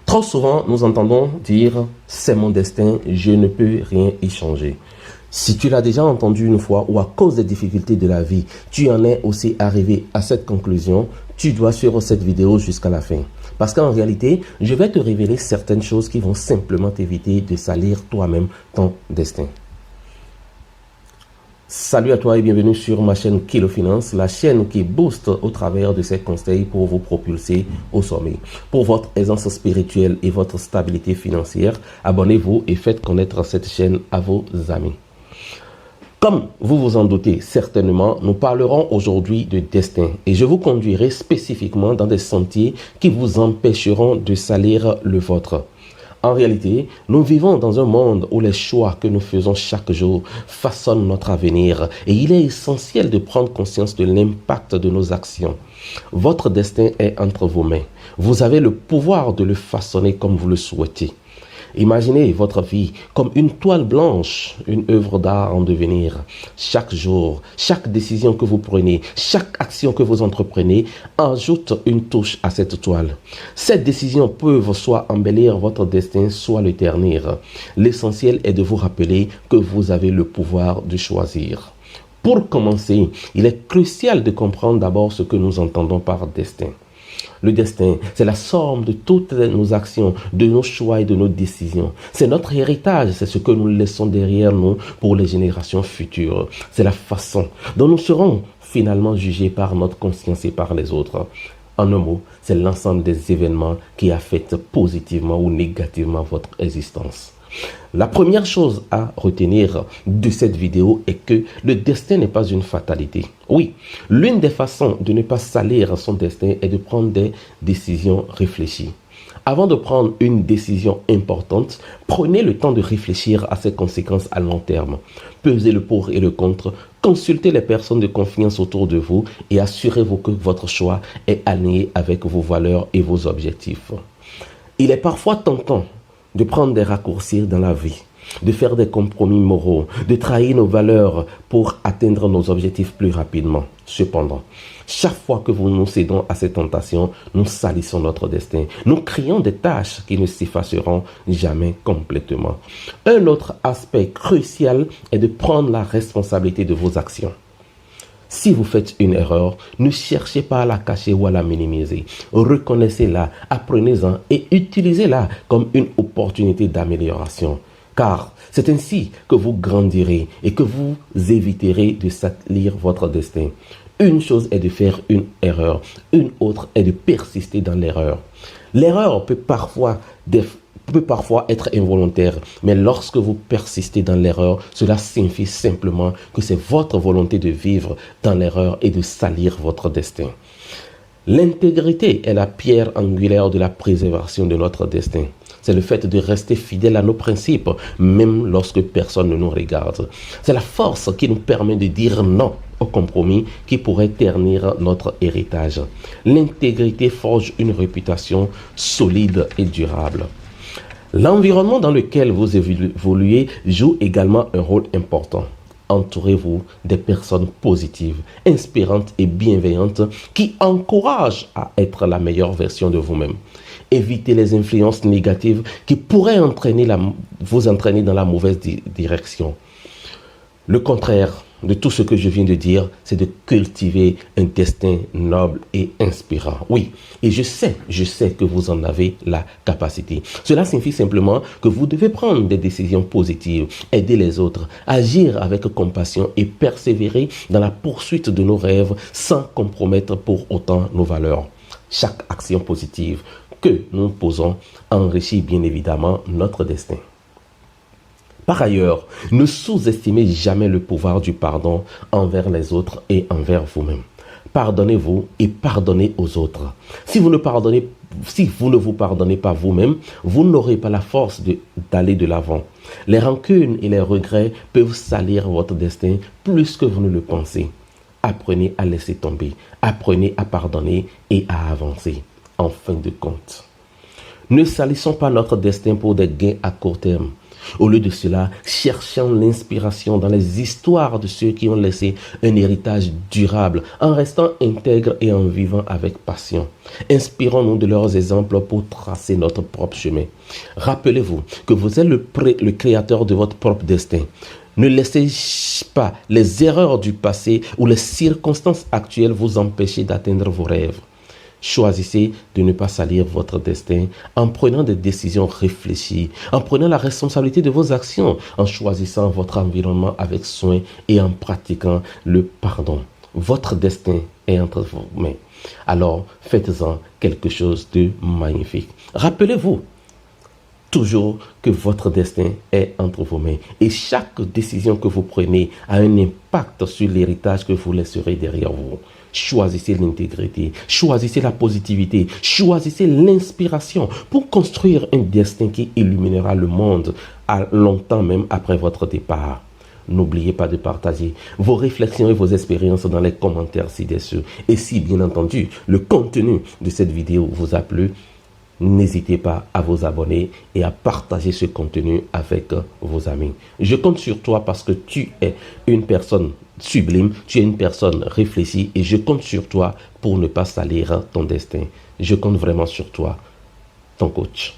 Trop souvent, nous entendons dire « c'est mon destin, je ne peux rien y changer ». Si tu l'as déjà entendu une fois ou à cause des difficultés de la vie, tu en es aussi arrivé à cette conclusion, tu dois suivre cette vidéo jusqu'à la fin. Parce qu'en réalité, je vais te révéler certaines choses qui vont simplement t'éviter de salir toi-même ton destin. Salut à toi et bienvenue sur ma chaîne Kilo Finance, la chaîne qui booste au travers de ses conseils pour vous propulser au sommet. Pour votre aisance spirituelle et votre stabilité financière, abonnez-vous et faites connaître cette chaîne à vos amis. Comme vous vous en doutez certainement, nous parlerons aujourd'hui de destin et je vous conduirai spécifiquement dans des sentiers qui vous empêcheront de salir le vôtre. En réalité, nous vivons dans un monde où les choix que nous faisons chaque jour façonnent notre avenir et il est essentiel de prendre conscience de l'impact de nos actions. Votre destin est entre vos mains. Vous avez le pouvoir de le façonner comme vous le souhaitez. Imaginez votre vie comme une toile blanche, une œuvre d'art en devenir. Chaque jour, chaque décision que vous prenez, chaque action que vous entreprenez ajoute une touche à cette toile. Ces décisions peuvent soit embellir votre destin, soit le ternir. L'essentiel est de vous rappeler que vous avez le pouvoir de choisir. Pour commencer, il est crucial de comprendre d'abord ce que nous entendons par destin. Le destin, c'est la somme de toutes nos actions, de nos choix et de nos décisions. C'est notre héritage, c'est ce que nous laissons derrière nous pour les générations futures. C'est la façon dont nous serons finalement jugés par notre conscience et par les autres. En un mot, c'est l'ensemble des événements qui affectent positivement ou négativement votre existence. La première chose à retenir de cette vidéo est que le destin n'est pas une fatalité. Oui, l'une des façons de ne pas salir son destin est de prendre des décisions réfléchies. Avant de prendre une décision importante, prenez le temps de réfléchir à ses conséquences à long terme. Pesez le pour et le contre, consultez les personnes de confiance autour de vous et assurez-vous que votre choix est aligné avec vos valeurs et vos objectifs. Il est parfois tentant de prendre des raccourcis dans la vie, de faire des compromis moraux, de trahir nos valeurs pour atteindre nos objectifs plus rapidement. Cependant, chaque fois que nous nous cédons à ces tentations, nous salissons notre destin. Nous créons des tâches qui ne s'effaceront jamais complètement. Un autre aspect crucial est de prendre la responsabilité de vos actions. Si vous faites une erreur, ne cherchez pas à la cacher ou à la minimiser. Reconnaissez-la, apprenez-en et utilisez-la comme une opportunité d'amélioration. Car c'est ainsi que vous grandirez et que vous éviterez de salir votre destin. Une chose est de faire une erreur, une autre est de persister dans l'erreur. L'erreur peut parfois être involontaire, mais lorsque vous persistez dans l'erreur, cela signifie simplement que c'est votre volonté de vivre dans l'erreur et de salir votre destin. L'intégrité est la pierre angulaire de la préservation de notre destin. C'est le fait de rester fidèle à nos principes, même lorsque personne ne nous regarde. C'est la force qui nous permet de dire non au compromis qui pourrait ternir notre héritage. L'intégrité forge une réputation solide et durable. L'environnement dans lequel vous évoluez joue également un rôle important. Entourez-vous des personnes positives, inspirantes et bienveillantes qui encouragent à être la meilleure version de vous-même. Évitez les influences négatives qui pourraient vous entraîner dans la mauvaise direction. Le contraire de tout ce que je viens de dire, c'est de cultiver un destin noble et inspirant. Oui, et je sais que vous en avez la capacité. Cela signifie simplement que vous devez prendre des décisions positives, aider les autres, agir avec compassion et persévérer dans la poursuite de nos rêves sans compromettre pour autant nos valeurs. Chaque action positive que nous posons enrichit bien évidemment notre destin. Par ailleurs, ne sous-estimez jamais le pouvoir du pardon envers les autres et envers vous-même. Pardonnez-vous et pardonnez aux autres. Si vous ne vous pardonnez pas vous-même, vous n'aurez pas la force d'aller de l'avant. Les rancunes et les regrets peuvent salir votre destin plus que vous ne le pensez. Apprenez à laisser tomber, apprenez à pardonner et à avancer. En fin de compte, ne salissons pas notre destin pour des gains à court terme. Au lieu de cela, cherchons l'inspiration dans les histoires de ceux qui ont laissé un héritage durable, en restant intègres et en vivant avec passion. Inspirons-nous de leurs exemples pour tracer notre propre chemin. Rappelez-vous que vous êtes le créateur de votre propre destin. Ne laissez pas les erreurs du passé ou les circonstances actuelles vous empêcher d'atteindre vos rêves. Choisissez de ne pas salir votre destin en prenant des décisions réfléchies, en prenant la responsabilité de vos actions, en choisissant votre environnement avec soin et en pratiquant le pardon. Votre destin est entre vos mains. Alors, faites-en quelque chose de magnifique. Rappelez-vous toujours que votre destin est entre vos mains et chaque décision que vous prenez a un impact sur l'héritage que vous laisserez derrière vous. Choisissez l'intégrité, choisissez la positivité, choisissez l'inspiration pour construire un destin qui illuminera le monde à longtemps même après votre départ. N'oubliez pas de partager vos réflexions et vos expériences dans les commentaires ci-dessous. Et si, bien entendu, le contenu de cette vidéo vous a plu, n'hésitez pas à vous abonner et à partager ce contenu avec vos amis. Je compte sur toi parce que tu es une personne sublime, tu es une personne réfléchie et je compte sur toi pour ne pas salir ton destin. Je compte vraiment sur toi, ton coach.